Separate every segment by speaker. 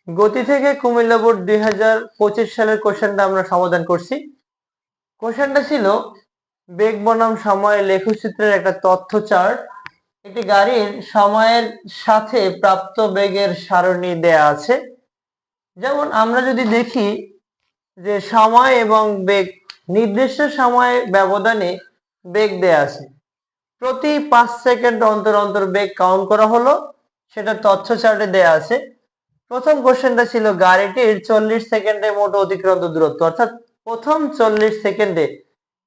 Speaker 1: গতি থেকে কুমিল্লা বোর্ড 2025 সালের কোশ্চেনটা আমরা সমাধান করছি। কোশ্চেনটা ছিল বেগ বনাম সময় লেখচিত্রের একটা তথ্য চার্ট। একটি গাড়ির সময়ের সাথে প্রাপ্ত বেগের সারণী দেয়া আছে। যেমন আমরা যদি দেখি যে সময় এবং বেগ, নির্দিষ্ট সময় ব্যবধানে বেগ দেয়া আছে। প্রতি 5 সেকেন্ড অন্তর অন্তর বেগ কাউন্ট করা হলো, সেটা তথ্য চার্টে দেয়া আছে। প্রথম কোশ্চেনটা ছিল গাড়িটির 40 সেকেন্ডে মোট অতিক্রান্ত দূরত্ব, অর্থাৎ প্রথম 40 সেকেন্ডে,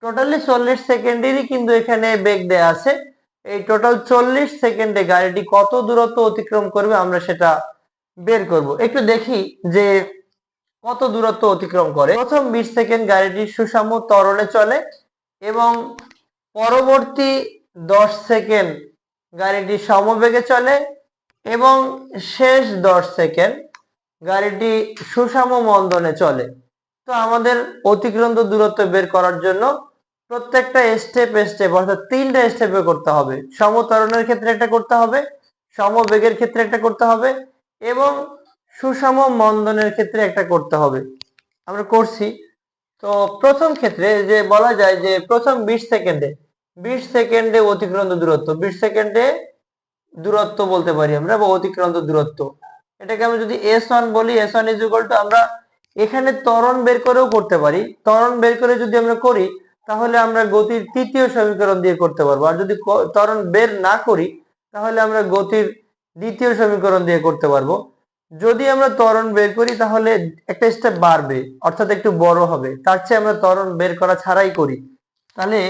Speaker 1: টোটালি 40 সেকেন্ডেরই কিন্তু এখানে বেগ দেয়া আছে। এই টোটাল 40 সেকেন্ডে গাড়িটি কত দূরত্ব অতিক্রম করবে আমরা সেটা বের করব। একটু দেখি যে কত দূরত্ব অতিক্রম করে। প্রথম 20 সেকেন্ড গাড়িটি সুষম ত্বরণে চলে এবং পরবর্তী 10 সেকেন্ড গাড়িটি সমবেগে চলে এবং শেষ 10 সেকেন্ড গাড়িটি সুষম মন্দনে চলে। তো আমাদের অতিক্রান্ত দূরত্ব বের করার জন্য প্রত্যেকটা স্টেপ অর্থাৎ 3টা স্টেপে করতে হবে। সমত্বরণের ক্ষেত্রে একটা করতে হবে, সমবেগের ক্ষেত্রে একটা করতে হবে এবং সুষম মন্দনের ক্ষেত্রে একটা করতে হবে। আমরা করছি। তো প্রথম ক্ষেত্রে যে বলা যায় যে প্রথম 20 সেকেন্ডে অতিক্রান্ত দূরত্ব, 20 সেকেন্ডে দূরত্ব বলতে পারি আমরা, বা অতিক্রান্ত দূরত্ব। এটাকে আমরা যদি S1 বলি, S1 ইজ ইকুয়াল টু, আমরা এখানে ত্বরণ বের করেও করতে পারি। ত্বরণ বের করে যদি আমরা করি তাহলে আমরা গতির তৃতীয় সমীকরণ দিয়ে করতে পারবো, আর যদি ত্বরণ বের না করি তাহলে আমরা গতির দ্বিতীয় সমীকরণ দিয়ে করতে পারবো। যদি আমরা ত্বরণ বের করি তাহলে একটা স্টেপ বাড়বে, অর্থাৎ একটু বড় হবে। তার চেয়ে আমরা ত্বরণ বের করা ছাড়াই করি। তাহলে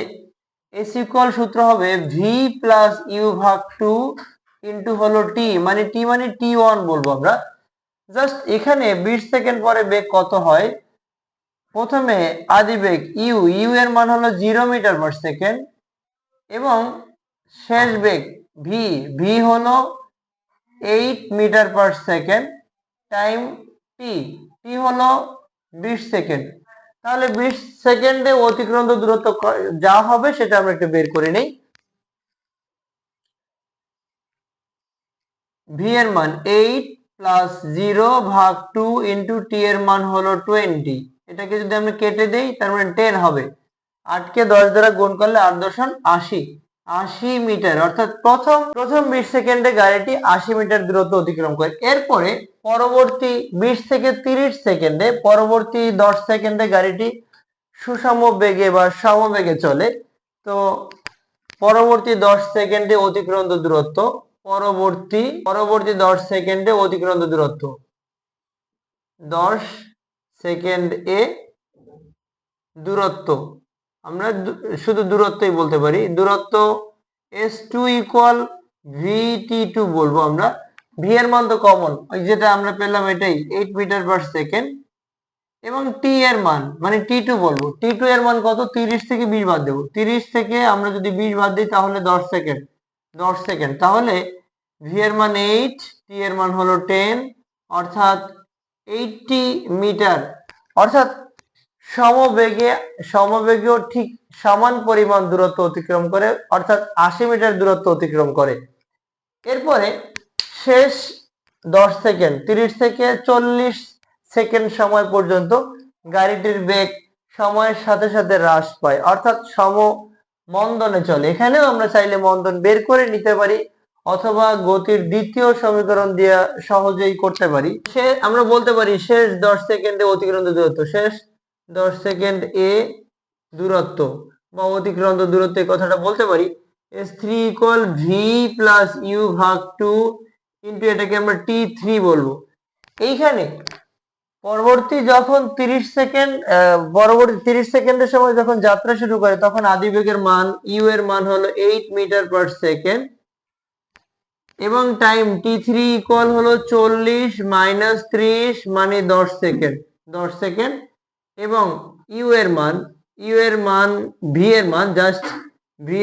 Speaker 1: S ইকুয়াল সূত্র হবে V প্লাস ইউ ভাগ 2 ইন্টু হলো টি, মানে টি মানে T1 বলবো আমরা। জাস্ট এখানে 20 সেকেন্ড পরে বেগ কত হয়, প্রথমে আদি বেগ ইউ এর মান হলো 0 মিটার পার সেকেন্ড এবং শেষ বেগ ভি হলো 8 মিটার পার সেকেন্ড টাইম টি হলো 20 সেকেন্ড। তাহলে 20 সেকেন্ডে অতিক্রান্ত দূরত্ব যা হবে সেটা আমরা একটু বের করে নেই। ভি এর মান 8 প্লাস 0 ভাগ 2 ইন্টু টি এর মান হলো 20। এটাকে যদি আমরা কেটে দেই তার মানে 10 হবে। 8 কে 10 দ্বারা গুণ করলে 8 দশম 80, 80 মিটার, অর্থাৎ প্রথম 20 সেকেন্ডে গাড়িটি 80 মিটার দূরত্ব অতিক্রম করে। এরপরে পরবর্তী 20 থেকে 30 সেকেন্ডে, পরবর্তী 10 সেকেন্ডে গাড়িটি সুষম বেগে বা সমবেগে চলে। তো পরবর্তী 10 সেকেন্ডে অতিক্রান্ত দূরত্ব, পরবর্তী 10 সেকেন্ডে অতিক্রান্ত দূরত্ব 10 সেকেন্ড এ দূরত্ব, আমরা শুধু দূরত্বই বলতে পারি। দূরত্ব S2 ইকুয়াল VT2 বলবো আমরা। ভি এর মান তো কমন, ওই যেটা আমরা পেলাম এটাই, 8 মিটার পার সেকেন্ড এবং টি এর মান মানে T2 বলবো। T2 এর মান কত, 30 থেকে 20 বাদ দেবো। 30 থেকে আমরা যদি 20 বাদ দিই তাহলে 10 সেকেন্ড। তাহলে ভি এর মান 8, টি এর মান হলো 10, অর্থাৎ 80 মিটার, অর্থাৎ সমবেগেও ঠিক সমান পরিমাণ দূরত্ব অতিক্রম করে, অর্থাৎ 80 মিটার দূরত্ব অতিক্রম করে। এরপরে শেষ 10 সেকেন্ড, 30 থেকে 40 সেকেন্ড সময় পর্যন্ত গাড়িটির বেগ সময়ের সাথে সাথে হ্রাস পায়, অর্থাৎ মন্দনে চলে। এখানেও আমরা চাইলে মন্দন বের করে নিতে পারি অথবা গতির দ্বিতীয় সমীকরণ দিয়ে সহজেই করতে পারি। আমরা বলতে পারি শেষ 10 সেকেন্ডে অতিক্রান্ত দূরত্ব, শেষ 10 সেকেন্ড এ দূরত্ব বা অতিক্রান্ত দূরত্ব, এই কথাটা বলতে পারি S3 equal V plus you ভাগ 2 ইন্টু এটাকে আমরা T3 বলবো। এইখানে পরবর্তী 30 সেকেন্ডের সময় যখন যাত্রা শুরু করে তখন আদিবেগের মান ইউ এর মান হলো 8 মিটার পার সেকেন্ড এবং টাইম T3 ইকুয়াল হলো 40 মাইনাস 30 মানে 10 সেকেন্ড এবং ইউ এর মান ভি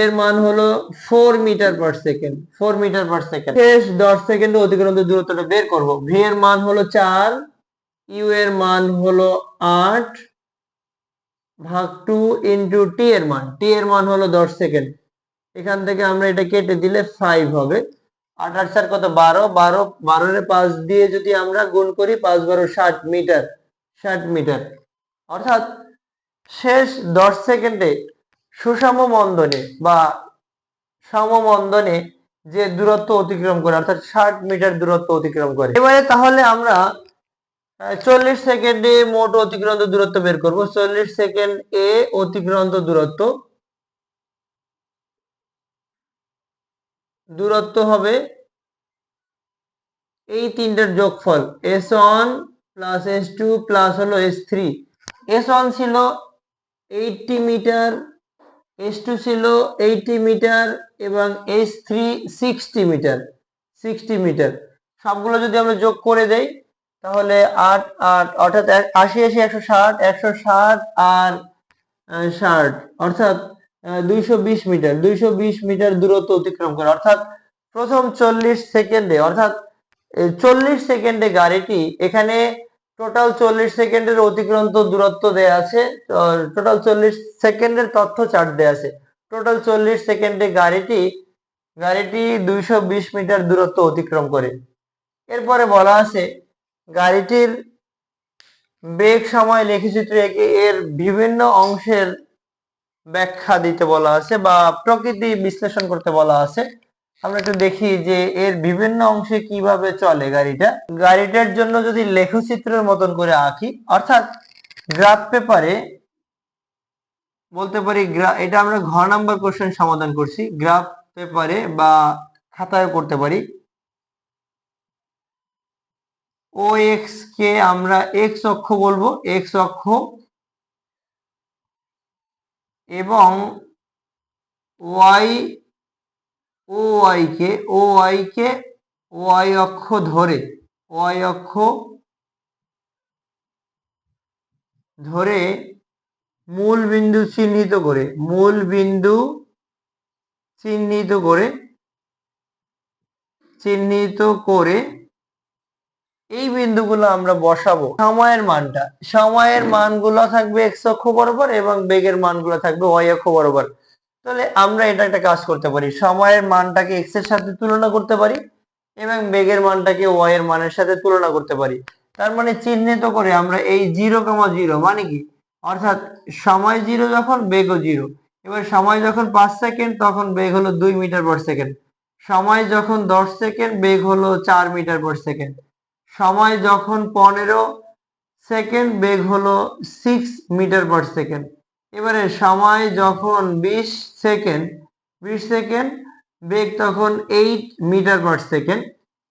Speaker 1: এর মান হলো 4 মিটার পার সেকেন্ড। শেষ 10 সেকেন্ডে অতিক্রান্ত দূরত্বটা বের করব। ভি এর মান হলো 4, ইউ এর মান হলো 8 ভাগ 2 ইন্টু টি এর মান হলো 10 সেকেন্ড। এখান থেকে আমরা এটা কেটে দিলে 5 হবে। 8 8 4 কত 12, 12 12 রে 5 দিয়ে যদি আমরা গুণ করি 5 12 60 মিটার, 60 মিটার। অর্থাৎ শেষ 10 সেকেন্ডে সুষম মন্দনে বা সমমন্দনে যে দূরত্ব অতিক্রম করে অর্থাৎ 60 মিটার দূরত্ব অতিক্রম করে। এবারে তাহলে আমরা 40 সেকেন্ডে মোট অতিক্রান্ত দূরত্ব বের করব। 40 সেকেন্ড এ অতিক্রান্ত দূরত্ব হবে এই তিনটার যোগফল s1 প্লাস s2 প্লাস হলো s3। s1 ছিল 80 মিটার, s2 ছিল 80 মিটার এবং s3 60 মিটার, 60 মিটার। সবগুলো যদি আমরা যোগ করে দেই তাহলে 8 8 অর্থাৎ 80 80 160, 160 আর 60 অর্থাৎ 220 মিটার, 220 মিটার দূরত্ব অতিক্রম করে। অর্থাৎ প্রথম 40 সেকেন্ডে অর্থাৎ 40 সেকেন্ডে গাড়িটি এখানে টোটাল 40 সেকেন্ডের অতিক্রান্ত দূরত্ব দেয়া আছে, টোটাল 40 সেকেন্ডের তথ্য চার্ট দেয়া আছে। টোটাল 40 সেকেন্ডে গাড়িটি 220 মিটার দূরত্ব অতিক্রম করে। এরপরে বলা আছে গাড়িটির বেগ সময় লেখচিত্রে এঁকে এর বিভিন্ন অংশের ব্যাখ্যা দিতে বলা আছে বা প্রকৃতি বিশ্লেষণ করতে বলা আছে। আমরা একটু দেখি যে এর বিভিন্ন অংশে কিভাবে চলে গাড়িটার জন্য যদি লেখচিত্রের মতন করে আঁকি অর্থাৎ গ্রাফ পেপারে বলতে পারি, এটা আমরা ঘ নাম্বার কোশ্চেন সমাধান করছি, গ্রাফ পেপারে বা খাতায় করতে পারি। ও এক্স কে আমরা এক্স অক্ষ বলবো, এক্স অক্ষ, এবং ওয়াই কে ওয়াই অক্ষ ধরে, ওয়াই অক্ষ ধরে মূল বিন্দু চিহ্নিত করে, মূল বিন্দু চিহ্নিত করে এই বিন্দুগুলো আমরা বসাবো। সময়ের মানগুলো থাকবে এক্স অক্ষ বরাবর এবং বেগের মানগুলো থাকবে ওয়াই অক্ষ বরাবর। তাহলে আমরা এটা একটা কাজ করতে পারি, সময়ের মানটাকে এক্স এর সাথে তুলনা করতে পারি এবং বেগের মানটাকে ওয়াই এর মানের সাথে তুলনা করতে পারি। তার মানে চিহ্নিত করে আমরা এই 0,0 মানে কি, অর্থাৎ সময় 0 যখন বেগও 0। এবার সময় যখন 5 সেকেন্ড তখন বেগ হলো 2 মিটার পার সেকেন্ড। সময় যখন 10 সেকেন্ড বেগ হলো 4 মিটার পার সেকেন্ড। সময় যখন 15 সেকেন্ড বেগ হলো 6 মিটার পার সেকেন্ড। এবারে সময় যখন 20 সেকেন্ড বেগ তখন 8 মিটার পার সেকেন্ড।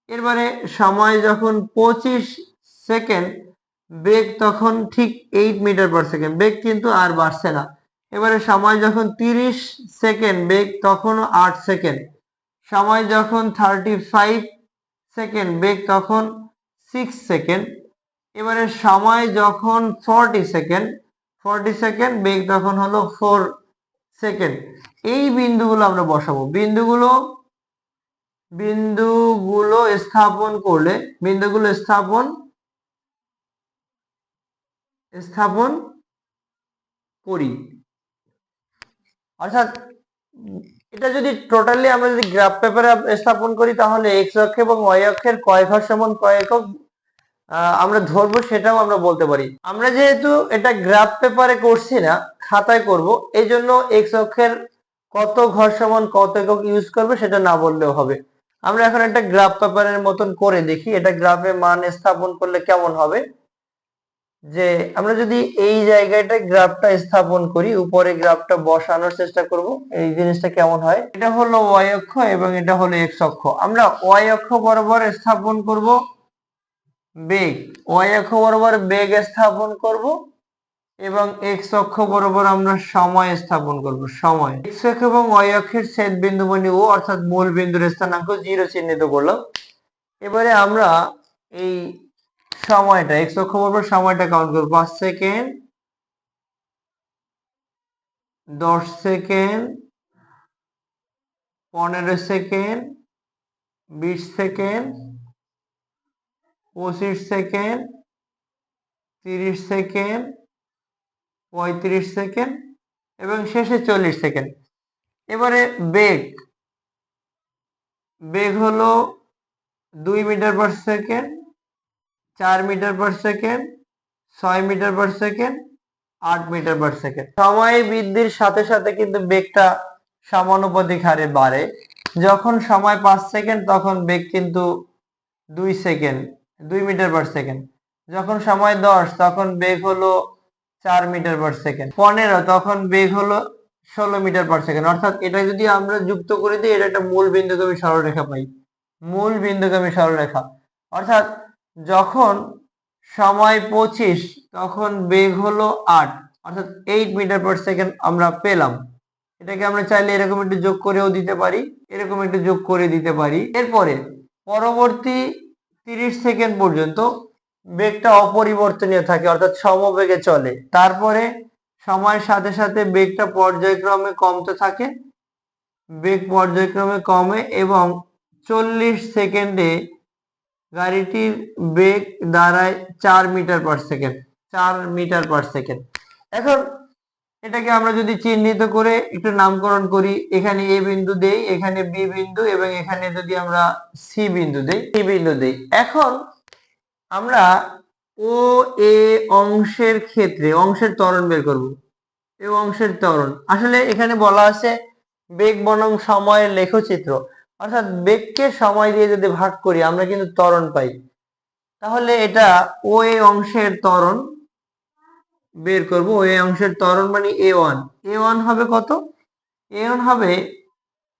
Speaker 1: এবারে সময় যখন 25 সেকেন্ড বেগ তখন ঠিক 8 মিটার পার সেকেন্ড, বেগ কিন্তু আর বাড়ছে না। এবারে সময় যখন 30 সেকেন্ড বেগ তখন 8 সেকেন্ড। সময় যখন 35 সেকেন্ড বেগ তখন 6 সেকেন্ড। এবারে সময় যখন 40 সেকেন্ড বেগ তখন হলো 4 সেকেন্ড। এই বিন্দুগুলো আমরা বসাবো। বিন্দুগুলো স্থাপন করলে স্থাপন করি অর্থাৎ এটা যদি টোটালি আমরা যদি গ্রাফ পেপারে স্থাপন করি তাহলে এক্স অক্ষ এবং ওয়াই অক্ষের কয় ঘর সমান কয় একক আমরা ধরবো সেটাও আমরা বলতে পারি। আমরা যেহেতু এটা গ্রাফ পেপারে করছি না, খাতায় করব, এই জন্য এক্স অক্ষের কত ঘর সমান কত একক ইউজ করবে সেটা না বললেও হবে। আমরা এখন একটা গ্রাফ পেপারের মতন করে দেখি এটা গ্রাফে মান স্থাপন করলে কেমন হবে। যে আমরা যদি এই জায়গাটায় গ্রাফটা স্থাপন করি, উপরে গ্রাফটা বসানোর চেষ্টা করব, এই জিনিসটা কেমন হয়। এটা হলো ওয়াই অক্ষ এবং এটা হলো এক্স অক্ষ। আমরা ওয়াই অক্ষ বরাবর স্থাপন করব বেগ, ওয়াই অক্ষ বরাবর বেগ স্থাপন করব এবং এক্স অক্ষ বরাবর আমরা সময় স্থাপন করব, সময়। এক্স অক্ষ এবং ওয়াই অক্ষের ছেদ বিন্দু মানে ও অর্থাৎ মূল বিন্দুর স্থানাঙ্ক 0 চিহ্নিত করলাম। এবারে আমরা এই সময়টা এক্স অক্ষ বরাবর সময়টা কাউন্ট করব, 5 second, 10 second, 15 second, 20 second, 25 second, 30 second, 35 second এবং শেষে 40 সেকেন্ড। এবারে বেগ বেগ হলো 2 metre per second, 4 metre per second, 6 metre per second, 8 metre per second. সময় বৃদ্ধির সাথে সাথে কিন্তু বেগটা সমানুপাতিক হারে বাড়ে। যখন সময় 5 সেকেন্ড তখন বেগ কিন্তু 2 সেকেন্ড, 2 মিটার পার সেকেন্ড। যখন সময় 10 তখন বেগ হলো 4 মিটার পার সেকেন্ড। 15 তখন বেগ হলো 16 মিটার পার সেকেন্ড। অর্থাৎ এটা যদি আমরা যুক্ত করে দিই, এটা একটা মূল বিন্দুগামী সরলরেখা পাই। মূল বিন্দুগামী সরলরেখা। অর্থাৎ যখন সময় 25 তখন বেগ হলো 8, অর্থাৎ 8 মিটার পার সেকেন্ড আমরা পেলাম। এটাকে আমরা চাইলে এরকম একটু যোগ করেও দিতে পারি, এরকম একটু যোগ করে দিতে পারি। এরপরে পরবর্তী 30 সেকেন্ড পর্যন্ত বেগটা অপরিবর্তনীয় থাকে, অর্থাৎ সমবেগে চলে। তারপরে সময়ের সাথে সাথে বেগটা পর্যায়ক্রমে কমতে থাকে, বেগ পর্যায়ক্রমে কমে এবং 40 সেকেন্ডে গাড়িটির বেগ দাঁড়ায় 4 metre per second. 4 metre per second. এখন এটাকে আমরা যদি চিহ্নিত করে একটু নামকরণ করি, এখানে এ বিন্দু দেই, এখানে বি বিন্দু এবং এখানে যদি আমরা সি বিন্দু দেই। এখন আমরা ও এ অংশের ক্ষেত্রে অংশের ত্বরণ বের করব। এই অংশের ত্বরণ আসলে এখানে বলা আছে বেগ বনাম সময়ের লেখচিত্র, অর্থাৎ বেগকে সময় দিয়ে যদি ভাগ করি আমরা কিন্তু ত্বরণ পাই। তাহলে এটা ও এ অংশের ত্বরণ বের করব। ও এ অংশের ত্বরণ মানে a1 হবে কত? a1 হবে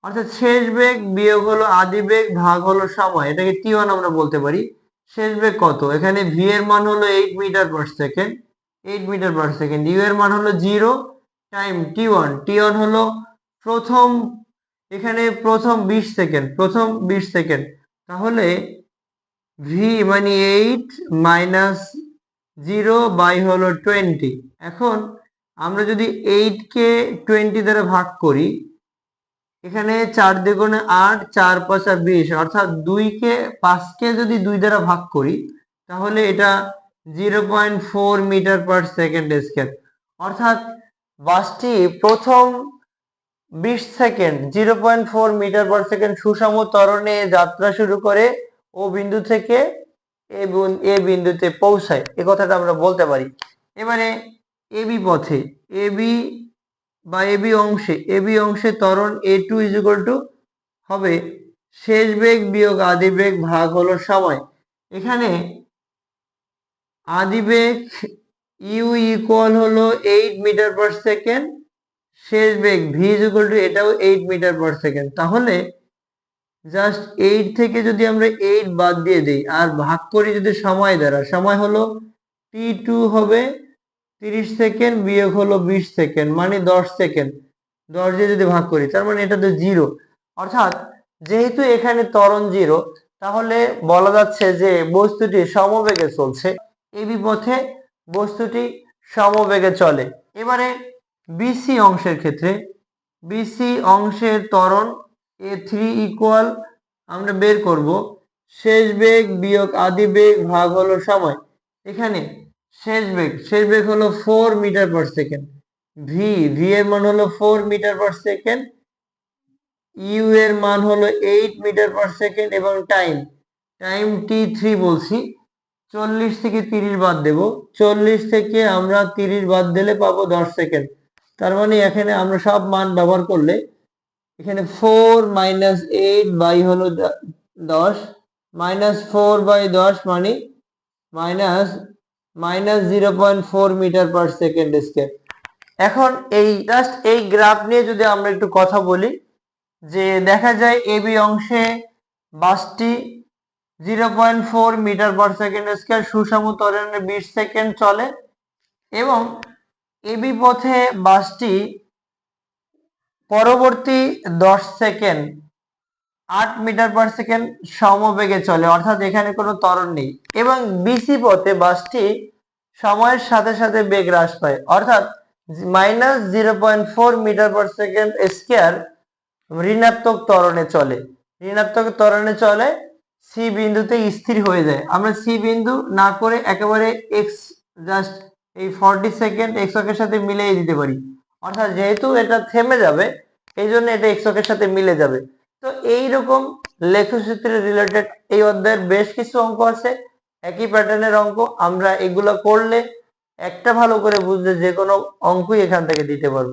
Speaker 1: অর্থাৎ শেষ বেগ বিয়োগ হলো আদি বেগ ভাগ হলো সময়, এটাকে t1 আমরা বলতে পারি। শেষ বেগ কত? এখানে v এর মান হলো 8 metre per second, 8 metre per second. u এর মান হলো 0 টাইম t1 হলো প্রথম, এখানে প্রথম 20 সেকেন্ড, তাহলে v মানে 8 মাইনাস 0 বাই হলো 20। এখন আমরা যদি 8 কে 20 দ্বারা ভাগ করি, এখানে 4 দ্বিগুণে 8, 4 5 20, অর্থাৎ 5 কে যদি 2 দ্বারা ভাগ করি তাহলে এটা 0.4 মিটার পার সেকেন্ড স্কয়ার। অর্থাৎ বাসটি প্রথম 20 সেকেন্ড 0.4 মিটার পার সেকেন্ড সুষম ত্বরণে যাত্রা শুরু করে ও বিন্দু থেকে এ বিন্দুতে পৌঁছায়, এই কথাটা আমরা বলতে পারি। এবারে এবি পথে এবি অংশে ত্বরণ a2 হবে শেষ বেগ বিয়োগ আদি বেগ ভাগ হলো সময়। এখানে আদি বেগ u ইকুয়াল হলো 8 মিটার পার সেকেন্ড, শেষ বেগ v এটাও 8 মিটার পার সেকেন্ড। তাহলে জাস্ট 8 থেকে যদি আমরা 8 বাদ দিয়ে দিই আর ভাগ করি যদি সময় দ্বারা, সময় হলো t2 হবে 30 সেকেন্ড বিয়োগ হলো 20 সেকেন্ড মানে 10 সেকেন্ড। 10 দিয়ে যদি ভাগ করি তার মানে এটা তো 0। অর্থাৎ যেহেতু এখানে ত্বরণ 0, তাহলে বলা যাচ্ছে যে বস্তুটি সমবেগে চলছে। এবি পথে বস্তুটি সমবেগে চলে। এবারে বিসি অংশের ক্ষেত্রে বিসি অংশের ত্বরণ a3 ইকুয়াল আমরা বের করব শেষ বেগ বিয়োগ আদি বেগ ভাগ হলো সময়। এখানে শেষ বেগ হলো 4 মিটার পার সেকেন্ড, v এর মান হলো 4 মিটার পার সেকেন্ড, ইউ এর মান হলো 8 মিটার পার সেকেন্ড এবং টাইম t3 বলছি। 40 থেকে 30 বাদ দেব, 40 থেকে আমরা 30 বাদ দিলে পাবো 10 সেকেন্ড। তার মানে এখানে আমরা সব মান ব্যবহার করলে এখানে 4 মাইনাস 8 বাই হলো 10, মাইনাস 4 বাই 10 মানে minus 0.4 metre per second square. এখন এই গ্রাফ নিয়ে যদি আমরা একটু কথা বলি, যে দেখা যায় এবি অংশে বাসটি 0.4 মিটার পার সেকেন্ড স্কয়ার সুষম ত্বরণে 20 সেকেন্ড চলে এবং এবি পথে বাসটি পরবর্তী 10 সেকেন্ড 8 মিটার পার সেকেন্ড সমবেগে চলে, অর্থাৎ এখানে কোনো ত্বরণ নেই। এবং বিসি পথে বাসটি সময়ের সাথে সাথে বেগ হ্রাস পায়, অর্থাৎ minus 0.4 metre per second square ঋণাত্মক ত্বরণে চলে সি বিন্দুতে স্থির হয়ে যায়। আমরা সি বিন্দু না করে একেবারে এক্স জাস্ট এই 40 সেকেন্ড এক্স অক্ষের সাথে মিলিয়ে দিতে পারি, অর্থাৎ যেহেতু এটা থেমে যাবে এই জন্য এটা এক্স অক্ষের সাথে মিলে যাবে। তো এইরকম লেখচিত্র রিলেটেড এই অধ্যায়ের বেশ কিছু অঙ্ক আছে, একই প্যাটার্নের অঙ্ক। আমরা এগুলো করলে একটা ভালো করে বুঝলে যে কোনো অঙ্কই এখান থেকে দিতে পারবো।